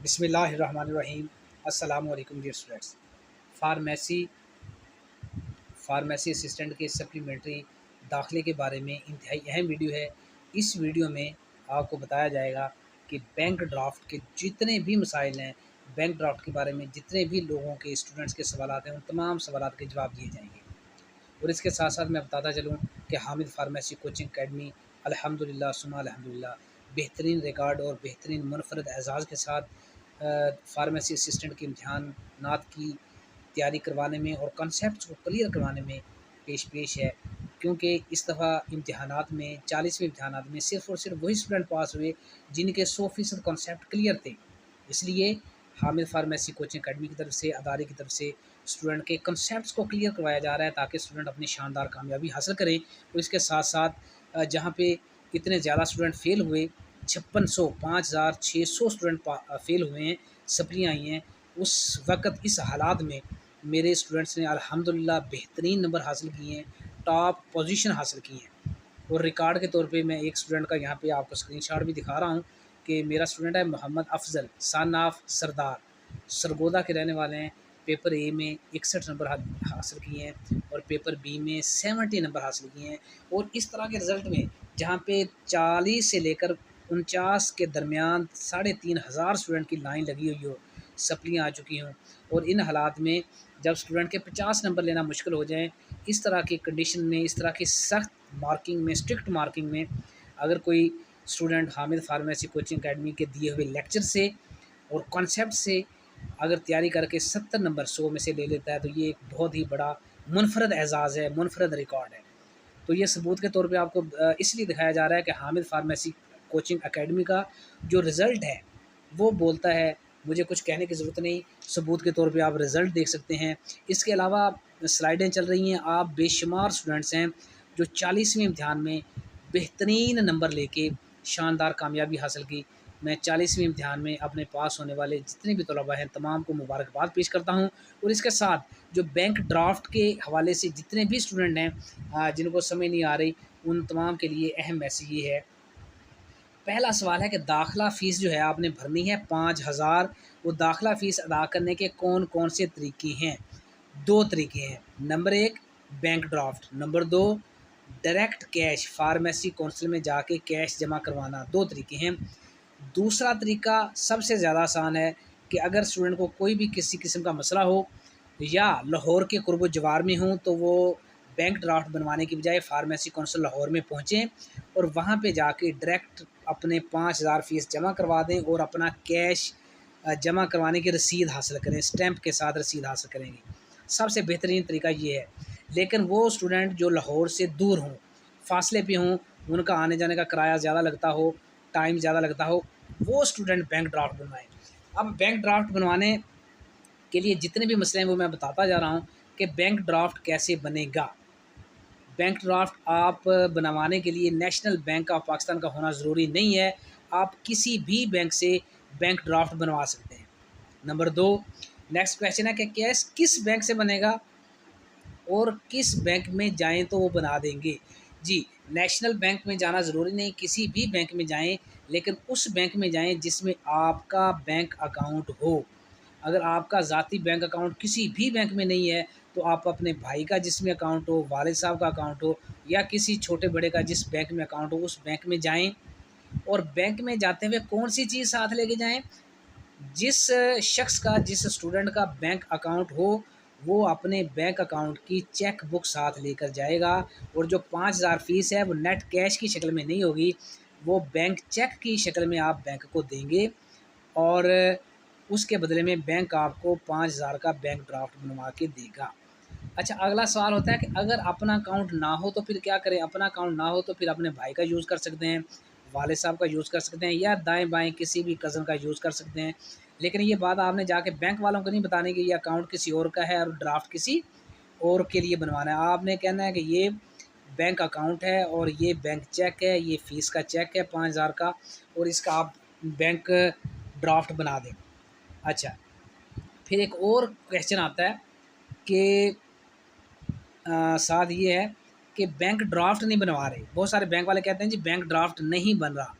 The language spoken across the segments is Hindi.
बिस्मिल्लाहिर्रहमानिर्रहीम। अस्सलामु अलैकुम dear students. Pharmacy pharmacy assistant के सप्लीमेंट्री दाखिले के बारे में इंतहाई अहम वीडियो है। इस वीडियो में आपको बताया जाएगा कि बैंक ड्राफ्ट के जितने भी मसाइल हैं, बैंक ड्राफ्ट के बारे में जितने भी लोगों के स्टूडेंट्स के सवालात हैं, उन तमाम सवालात के जवाब दिए जाएंगे। और इसके साथ साथ मैं बताता चलूँ कि हामिद फार्मेसी कोचिंग अकेडमी अल्हम्दुलिल्लाह सुम्मा अल्हम्दुलिल्लाह बेहतरीन रिकॉर्ड और बेहतरीन मुनफरद एजाज़ के साथ फार्मेसी असिस्टेंट के इम्तहानात की तैयारी करवाने में और कॉन्सेप्ट्स को क्लियर करवाने में पेश है। क्योंकि इस दफ़ा इम्तहानात में 40वें इम्तहानात में सिर्फ़ और सिर्फ वही स्टूडेंट पास हुए जिनके 100% कॉन्सेप्ट क्लियर थे। इसलिए हामिद फार्मेसी कोचिंग अकेडमी की तरफ से, अदारे की तरफ से स्टूडेंट के कॉन्सेप्ट्स को क्लियर करवाया जा रहा है ताकि स्टूडेंट अपनी शानदार कामयाबी हासिल करें। और इसके साथ साथ जहाँ पे इतने ज़्यादा स्टूडेंट फेल हुए, 5600 5600 स्टूडेंट फेल हुए हैं, सप्लियाँ आई हैं, उस वक़्त इस हालात में मेरे स्टूडेंट्स ने अल्हम्दुलिल्लाह बेहतरीन नंबर हासिल किए हैं, टॉप पोजीशन हासिल की है। और रिकॉर्ड के तौर पे मैं एक स्टूडेंट का यहाँ पे आपको स्क्रीनशॉट भी दिखा रहा हूँ कि मेरा स्टूडेंट है मोहम्मद अफजल सन ऑफ सरदार, सरगोदा के रहने वाले हैं। पेपर ए में 61 नंबर हासिल किए हैं और पेपर बी में 70 नंबर हासिल किए हैं। और इस तरह के रिज़ल्ट में जहाँ पे 40 से लेकर 49 के दरमियान 3500 स्टूडेंट की लाइन लगी हुई हो, सप्लियाँ आ चुकी हों, और इन हालात में जब स्टूडेंट के 50 नंबर लेना मुश्किल हो जाए, इस तरह की कंडीशन में, इस तरह की सख्त मार्किंग में, स्ट्रिक्ट मार्किंग में अगर कोई student Hamid pharmacy coaching academy के दिए हुए लेक्चर से और कॉन्सेप्ट से अगर तैयारी करके 70 नंबर 100 में से ले लेता है तो ये एक बहुत ही बड़ा मुनफरद एजाज़ है, मुनफरद रिकॉर्ड है। तो ये सबूत के तौर पे आपको इसलिए दिखाया जा रहा है कि हामिद फार्मेसी कोचिंग अकेडमी का जो रिज़ल्ट है वो बोलता है, मुझे कुछ कहने की ज़रूरत नहीं, सबूत के तौर पे आप रिज़ल्ट देख सकते हैं। इसके अलावा स्लाइडें चल रही हैं, आप बेशुमार स्टूडेंट्स हैं जो 40वें इम्तिहान में बेहतरीन नंबर लेके शानदार कामयाबी हासिल की। मैं 40वें इम्तिहान में अपने पास होने वाले जितने भी तलबा हैं तमाम को मुबारकबाद पेश करता हूँ। और इसके साथ जो बैंक ड्राफ्ट के हवाले से जितने भी स्टूडेंट हैं जिनको समझ नहीं आ रही, उन तमाम के लिए अहम मैसेज ये है। पहला सवाल है कि दाखिला फ़ीस जो है आपने भरनी है 5000। वो दाखिला फ़ीस अदा करने के कौन कौन से तरीके हैं? 2 तरीके हैं। Number 1 bank draft, number 2 direct cash, pharmacy council में जाके कैश जमा करवाना, 2 तरीके हैं। दूसरा तरीका सबसे ज़्यादा आसान है कि अगर स्टूडेंट को कोई भी किसी किस्म का मसला हो या लाहौर के कुर्ब जवार में हों तो वो बैंक ड्राफ्ट बनवाने की बजाय फार्मेसी काउंसिल लाहौर में पहुँचें और वहाँ पे जाके डायरेक्ट अपने 5000 फ़ीस जमा करवा दें और अपना कैश जमा करवाने की रसीद हासिल करें, स्टैंप के साथ रसीद हासिल करेंगे। सबसे बेहतरीन तरीका ये है। लेकिन वो स्टूडेंट जो लाहौर से दूर हों, फासले पे हों, उनका आने जाने का किराया ज़्यादा लगता हो, टाइम ज़्यादा लगता हो, वो स्टूडेंट बैंक ड्राफ्ट बनवाएँ। अब बैंक ड्राफ्ट बनवाने के लिए जितने भी मसले हैं वो मैं बताता जा रहा हूँ कि बैंक ड्राफ्ट कैसे बनेगा। बैंक ड्राफ्ट आप बनवाने के लिए नेशनल बैंक ऑफ पाकिस्तान का होना ज़रूरी नहीं है, आप किसी भी बैंक से बैंक ड्राफ्ट बनवा सकते हैं। नंबर 2 नेक्स्ट क्वेश्चन है कि कैश किस बैंक से बनेगा और किस बैंक में जाएँ तो वो बना देंगे। जी, नेशनल बैंक में जाना ज़रूरी नहीं, किसी भी बैंक में जाएँ, लेकिन उस बैंक में जाएँ जिसमें आपका बैंक अकाउंट हो। अगर आपका ज़ाती बैंक अकाउंट किसी भी बैंक में नहीं है, तो आप अपने भाई का जिसमें अकाउंट हो, वालिद साहब का अकाउंट हो या किसी छोटे-बड़े का जिस बैंक में अकाउंट हो, उस बैंक में जाएँ। और बैंक में जाते हुए कौन-सी चीज़ साथ लेके जाएँ? जिस शख्स का, जिस स्टूडेंट का बैंक अकाउंट हो, वो अपने बैंक अकाउंट की चेक बुक साथ लेकर जाएगा। और जो 5000 फ़ीस है वो नेट कैश की शक्ल में नहीं होगी, वो बैंक चेक की शक्ल में आप बैंक को देंगे और उसके बदले में बैंक आपको 5000 का बैंक ड्राफ्ट बनवा के देगा। अच्छा, अगला सवाल होता है कि अगर अपना अकाउंट ना हो तो फिर क्या करें? अपना अकाउंट ना हो तो फिर अपने भाई का यूज़ कर सकते हैं, वालिद साहब का यूज़ कर सकते हैं या दाएँ-बाएँ किसी भी कज़न का यूज़ कर सकते हैं। लेकिन ये बात आपने जाके बैंक वालों को नहीं बतानी कि ये अकाउंट किसी और का है और ड्राफ्ट किसी और के लिए बनवाना है। आपने कहना है कि ये बैंक अकाउंट है और ये बैंक चेक है, ये फ़ीस का चेक है 5000 का और इसका आप बैंक ड्राफ्ट बना दें। अच्छा, फिर एक और क्वेश्चन आता है कि साथ ये है कि बैंक ड्राफ्ट नहीं बनवा रहे। बहुत सारे बैंक वाले कहते हैं जी बैंक ड्राफ्ट नहीं बन रहा,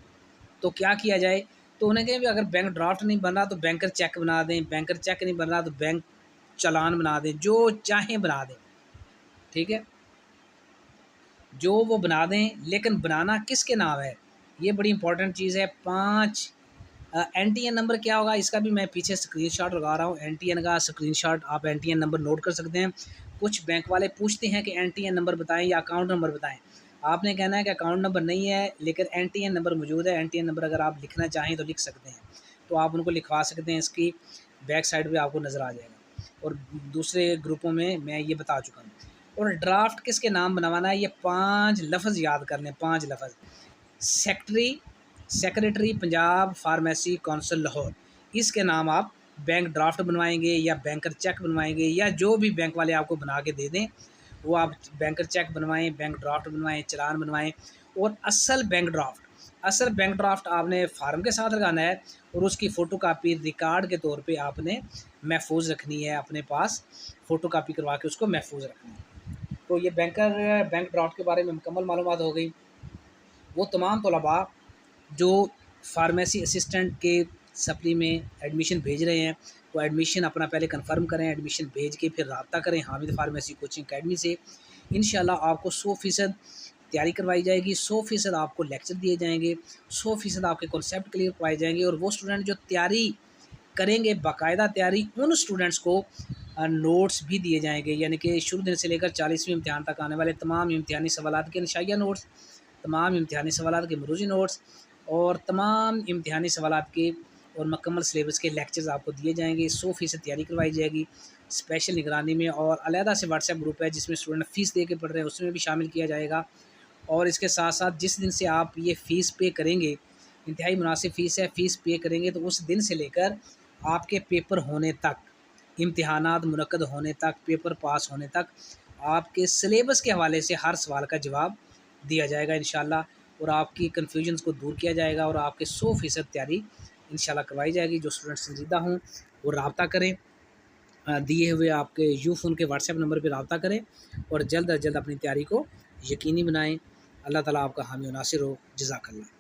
तो क्या किया जाए? तो उन्हें कहें भी अगर बैंक ड्राफ्ट नहीं बन रहा तो बैंकर चेक बना दें, बैंकर चेक नहीं बन रहा तो बैंक चालान बना दें, जो चाहें बना दें, ठीक है, जो वो बना दें, लेकिन बनाना किसके नाम है, ये बड़ी इंपॉर्टेंट चीज़ है। 5 एनटीएन नंबर क्या होगा, इसका भी मैं पीछे स्क्रीनशॉट लगा रहा हूँ। एनटीएन का स्क्रीनशॉट, आप एनटीएन नंबर नोट कर सकते हैं। कुछ बैंक वाले पूछते हैं कि एनटीएन नंबर बताएं या अकाउंट नंबर बताएं, आपने कहना है कि अकाउंट नंबर नहीं है लेकिन एनटीएन नंबर मौजूद है। एनटीएन नंबर अगर आप लिखना चाहें तो लिख सकते हैं, तो आप उनको लिखवा सकते हैं, इसकी बैक साइड पर आपको नज़र आ जाएगा। और दूसरे ग्रुपों में मैं ये बता चुका हूँ। और ड्राफ्ट किसके नाम बनवाना है, ये 5 लफ्ज़ याद कर लें, 5 लफ्ज़। Secretary Punjab pharmacy council Lahore, इसके नाम आप बैंक ड्राफ्ट बनवाएंगे या बैंकर चेक बनवाएंगे, या जो भी बैंक वाले आपको बना के दे दें वो आप बैंकर चेक बनवाएं, बैंक ड्राफ्ट बनवाएं, चालान बनवाएं। और असल बैंक ड्राफ्ट आपने फार्म के साथ लगाना है और उसकी फ़ोटोकॉपी रिकॉर्ड के तौर पे आपने महफूज रखनी है, अपने पास फ़ोटोकॉपी करवा के उसको महफूज रखनी है। तो ये बैंक ड्राफ्ट के बारे में मुकम्मल मालूमात हो गई। वो तमाम तलबा जो फार्मेसी असिस्टेंट के सप्ली में एडमिशन भेज रहे हैं, तो एडमिशन अपना पहले कंफर्म करें, एडमिशन भेज के फिर रब्ता करें हामिद फार्मेसी कोचिंग अकेडमी से। इंशाल्लाह आपको 100% तैयारी करवाई जाएगी, 100% आपको लेक्चर दिए जाएंगे, 100% आपके कॉन्सेप्ट क्लियर करवाए जाएंगे। और वो स्टूडेंट जो तैयारी करेंगे, बाकायदा तैयारी, उन स्टूडेंट्स को नोट्स भी दिए जाएंगे, यानी कि शुरू दिन से लेकर 40वीं इम्तिहान तक आने वाले तमाम इम्तिहानी सवालात के नशाया नोट्स, तमाम इम्तिहानी सवालात के मरूजी नोट्स और तमाम इम्तिहानी सवालात के और मुकम्मल सिलेबस के लेक्चर्स आपको दिए जाएंगे। 100% तैयारी करवाई जाएगी स्पेशल निगरानी में। और अलहदा से व्हाट्सएप ग्रुप है जिसमें स्टूडेंट फ़ीस दे के पढ़ रहे हैं, उसमें भी शामिल किया जाएगा। और इसके साथ साथ जिस दिन से आप ये फ़ीस पे करेंगे, इंतहाई मुनासिब फ़ीस है, फ़ीस पे करेंगे तो उस दिन से लेकर आपके पेपर होने तक, इम्तिहानात मुनक्कद होने तक, पेपर पास होने तक आपके सिलेबस के हवाले से हर सवाल का जवाब दिया जाएगा इंशाल्लाह। और आपकी कन्फ्यूजन्स को दूर किया जाएगा और आपके 100% तैयारी इंशाल्लाह करवाई जाएगी। जो स्टूडेंट संजीदा हों वो रब्ता करें, दिए हुए आपके फ़ोन के व्हाट्सएप नंबर पर रब्ता करें और जल्द अज जल्द अपनी तैयारी को यकीनी बनाएँ। अल्लाह ताला आपका हामी और नासिर हो। जज़ाकल्लाह।